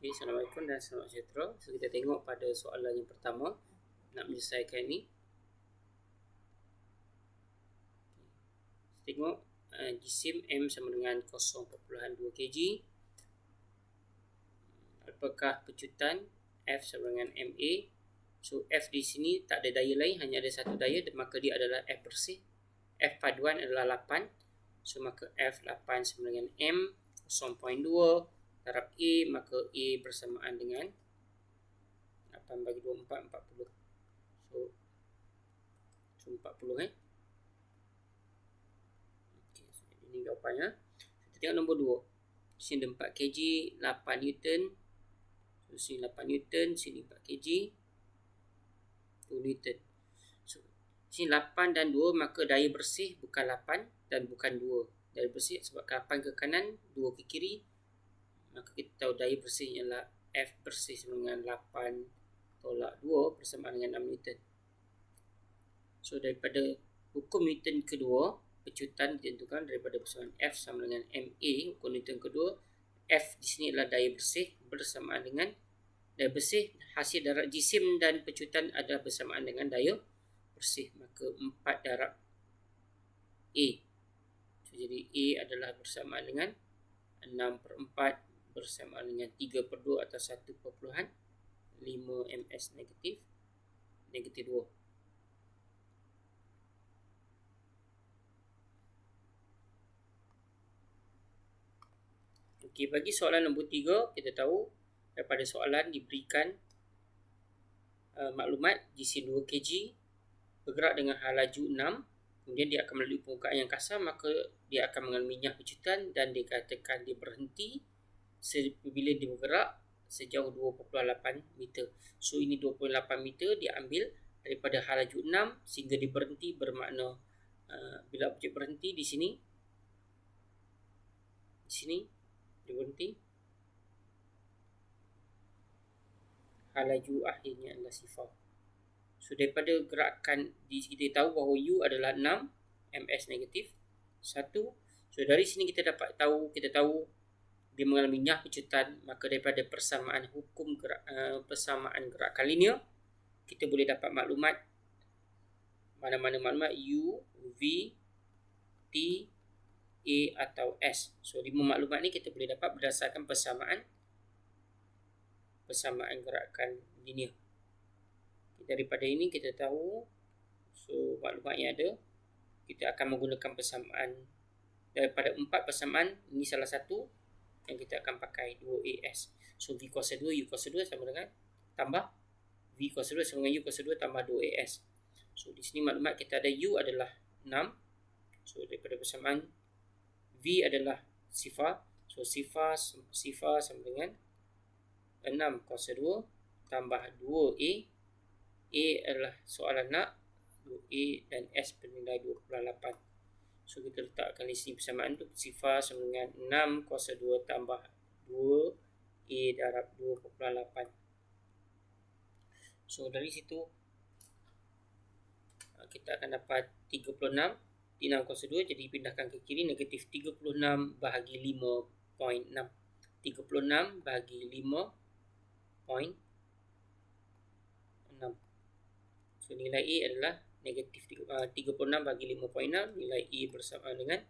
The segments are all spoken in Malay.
Okay, Assalamualaikum dan selamat sejahtera. So, kita tengok pada soalan yang pertama. Nak menyelesaikan ni. Tengok jisim M sama dengan 0.2 kg. Apakah pecutan F sama dengan MA? So F di sini tak ada daya lain, hanya ada satu daya, maka dia adalah F bersih. F paduan adalah 8. So maka F 8 sama dengan M 0.2 darab A, maka A bersamaan dengan 8 bagi 2, 4, 40. So 40 Okay, so ini jawapannya. Kita tengok nombor 2. Sini 4 kg, 8 Newton. So sini 8 Newton, sini 4 kg, 2 Newton. So sini 8 dan 2, maka daya bersih bukan 8 dan bukan 2. Daya bersih sebab 8 ke kanan, 2 ke kiri, maka kita tahu daya bersih ialah F bersih sama dengan 8 tolak 2 bersamaan dengan 6 Newton. So daripada hukum Newton kedua, pecutan ditentukan daripada persamaan F sama dengan MA. Hukum Newton kedua, F di sini adalah daya bersih bersamaan dengan daya bersih hasil darab jisim, dan pecutan adalah bersamaan dengan daya bersih. Maka 4 darab A. So, jadi A adalah bersamaan dengan 6/4 bersamaan dengan 3/2 atau 1.5 ms negatif 2. Okey, bagi soalan nombor 3, kita tahu daripada soalan diberikan maklumat jisim 2 kg bergerak dengan hal laju 6, kemudian dia akan melalui permukaan yang kasar, maka dia akan mengalami nyah pecutan dan dikatakan dia berhenti bila dia bergerak sejauh 2.8 meter. So ini 2.8 meter diambil daripada hal laju 6 sehingga dia berhenti, bermakna bila objek berhenti di sini dia berhenti, hal laju akhirnya adalah 0. So daripada gerakan kita tahu bahawa U adalah 6 ms negatif 1. So dari sini kita tahu dia mengalami nyah pecutan, maka daripada persamaan hukum persamaan gerakan linear, kita boleh dapat maklumat mana-mana maklumat U, V, T, A atau S. So 5 maklumat ni kita boleh dapat berdasarkan persamaan gerakan linear. Daripada ini kita tahu, so maklumat yang ada, kita akan menggunakan persamaan daripada 4 persamaan. Ini salah satu yang kita akan pakai 2AS. So V kuasa 2, U kuasa 2 sama dengan tambah V kuasa 2 sama dengan U kuasa 2 tambah 2AS. So di sini maklumat kita ada U adalah 6. So daripada persamaan V adalah 0. So 0 sama dengan 6 kuasa 2 tambah 2A. A adalah soalan nak 2A dan S bernilai 2.8. So kita letakkan di sini persamaan tu 0 sama dengan 6 kuasa 2 tambah 2A darab 2.8. So dari situ kita akan dapat 36. 6 kuasa 2 jadi pindahkan ke kiri, negatif 36 bahagi 5.6. 36 bahagi 5.6. So nilai A adalah negatif 36 bagi 5.6. Nilai A bersamaan dengan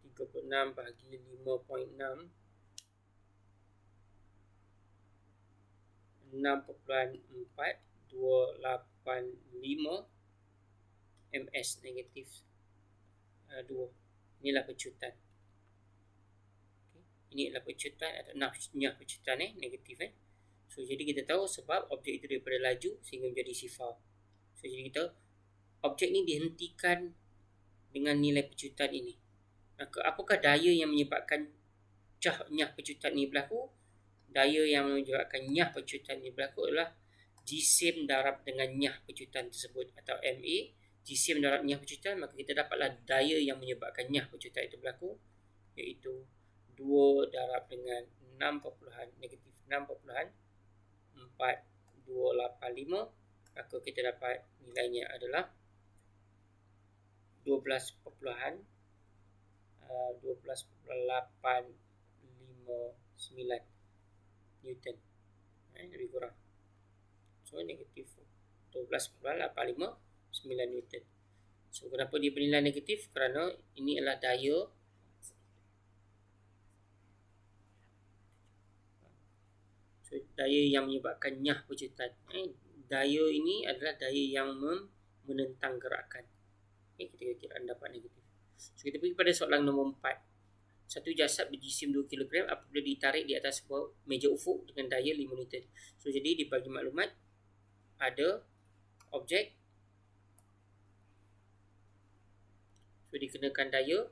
36 bagi 5.6, 6.4285 ms negatif 2. Inilah pecutan. Ini adalah pecutan atau nyah pecutan negatif. So jadi kita tahu sebab objek itu daripada laju sehingga menjadi 0. So jadi kita objek ni dihentikan dengan nilai pecutan ini. Maka apakah daya yang menyebabkan nyah pecutan ini berlaku? Daya yang menyebabkan nyah pecutan ini berlaku adalah jisim darab dengan nyah pecutan tersebut atau MA. Jisim darab nyah pecutan, maka kita dapatlah daya yang menyebabkan nyah pecutan itu berlaku, iaitu 2 darab dengan negatif 6.4285, maka kita dapat nilainya adalah 12.859 Newton. Lebih kurang. So negatif 12.859 Newton. So kenapa dia bernilai negatif? Kerana ini adalah daya yang menyebabkan nyah pecutan. Daya ini adalah daya yang menentang gerakan. Kita kira dapat negatif. So kita pergi pada soalan nombor 4. Satu jasad berjisim 2 kg apabila ditarik di atas sebuah meja ufuk dengan daya 5 Newton. So jadi dibagi maklumat ada objek. So dikenakan daya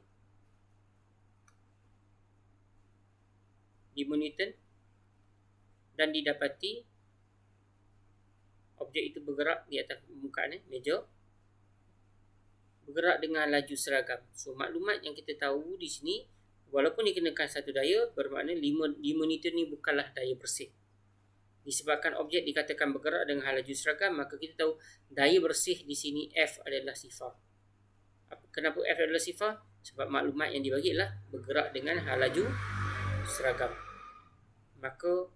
5 Newton dan didapati objek itu bergerak di atas permukaan meja, bergerak dengan laju seragam. So maklumat yang kita tahu di sini, walaupun dikenakan satu daya, bermakna 5 Newton ni bukanlah daya bersih. Disebabkan objek dikatakan bergerak dengan laju seragam, maka kita tahu daya bersih di sini F adalah sifar. Kenapa F adalah sifar? Sebab maklumat yang dibagi adalah bergerak dengan laju seragam. Maka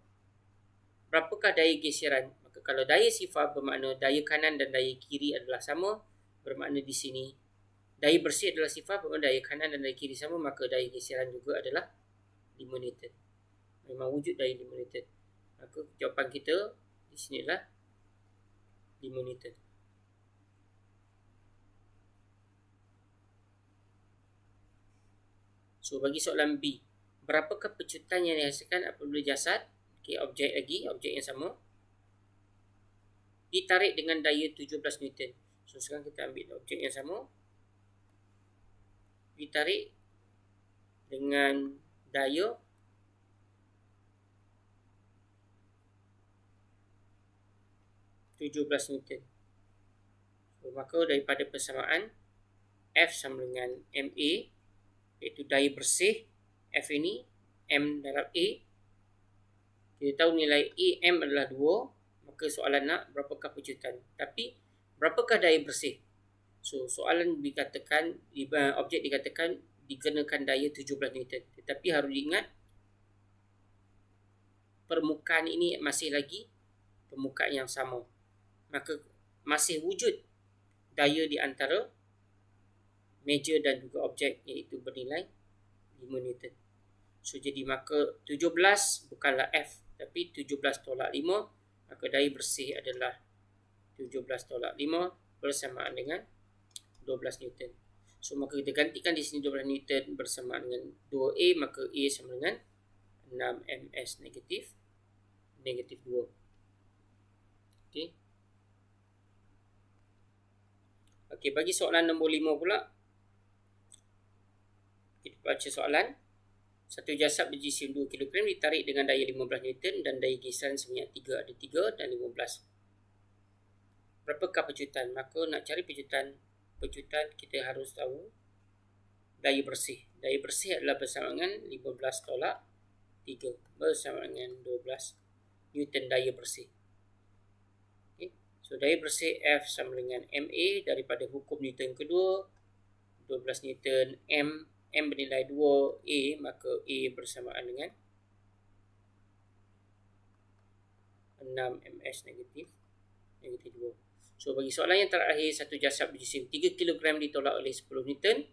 berapakah daya geseran? Maka kalau daya sifar bermakna daya kanan dan daya kiri adalah sama, bermakna di sini daya bersih adalah sifar, bermakna daya kanan dan daya kiri sama, maka daya geseran juga adalah 5 Newton. Memang wujud daya 5 Newton. Maka jawapan kita di sini adalah 5 Newton. So bagi soalan B, berapakah pecutan yang dihasilkan apabila jasad, objek yang sama, ditarik dengan daya 17 Newton. So sekarang kita ambil objek yang sama, ditarik dengan daya 17 Newton. So, maka daripada persamaan F sama dengan MA, iaitu daya bersih F ini M darab A. Kita tahu nilai AM adalah 2, maka soalan nak berapakah pecutan. Tapi berapakah daya bersih? So soalan dikatakan, objek dikatakan dikenakan daya 17 Newton. Tetapi harus diingat, permukaan ini masih lagi permukaan yang sama. Maka masih wujud daya di antara meja dan juga objek, iaitu bernilai 5 Newton. So jadi maka 17 bukanlah F, tapi 17 tolak 5, maka daya bersih adalah 17 tolak 5 bersamaan dengan 12 Newton. So maka kita gantikan di sini 12 Newton bersamaan dengan 2A, maka A sama dengan 6 ms negatif 2. Okey. Okey, bagi soalan nombor 5 pula, kita baca soalan. Satu jasad berjisim 2 kg ditarik dengan daya 15 Newton dan daya geseran sebanyak 3, ada 3 dan 15. Berapakah pecutan? Maka nak cari pecutan kita harus tahu daya bersih. Daya bersih adalah bersama dengan 15 tolak 3 bersama dengan 12 Newton daya bersih. Okay. So daya bersih F sama dengan MA daripada hukum Newton kedua, 12 Newton M bernilai 2A, maka A bersamaan dengan 6 ms negatif 2. So bagi soalan yang terakhir, satu jasad berjisim 3 kg ditolak oleh 10 Newton.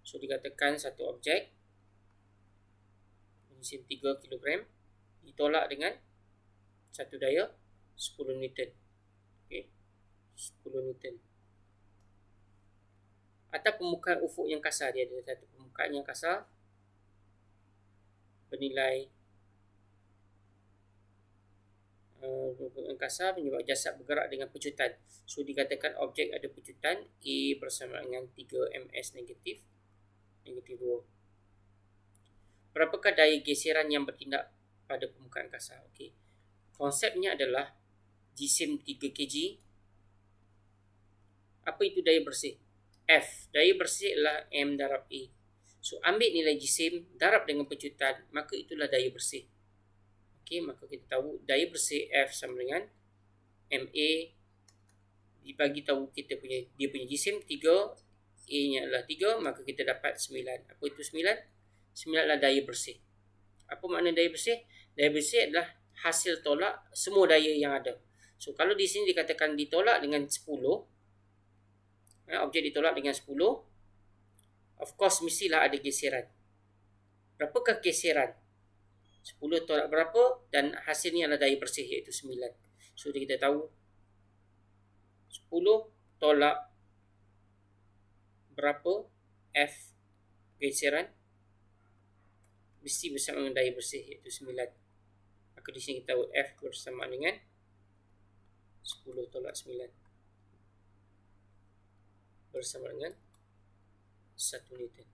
So dikatakan satu objek berjisim 3 kg ditolak dengan satu daya 10 Newton. Okay. 10 Newton. Atau permukaan ufuk yang kasar, dia ada satu permukaan yang kasar bernilai menyebabkan jasad bergerak dengan pecutan. So dikatakan objek ada pecutan A bersama dengan 3 ms negatif 2. Berapakah daya geseran yang bertindak pada permukaan kasar? Okey. Konsepnya adalah jisim 3 kg. Apa itu daya bersih? F. Daya bersih adalah M darab A. So ambil nilai jisim darab dengan pecutan, maka itulah daya bersih. Okey, maka kita tahu daya bersih F sama dengan MA, dibagi tahu dia punya jisim 3 A-nya adalah 3, maka kita dapat 9. Apa itu 9? 9 adalah daya bersih. Apa makna daya bersih? Daya bersih adalah hasil tolak semua daya yang ada. So, kalau di sini dikatakan ditolak dengan 10, objek ditolak dengan 10, of course mestilah ada geseran. Berapakah geseran? 10 tolak berapa, dan hasilnya adalah daya bersih iaitu 9. So, kita tahu 10 tolak berapa F geseran mesti bersama dengan daya bersih iaitu 9. Maka di sini kita tahu F bersama dengan 10 tolak 9 bersama dengan 1 Newton.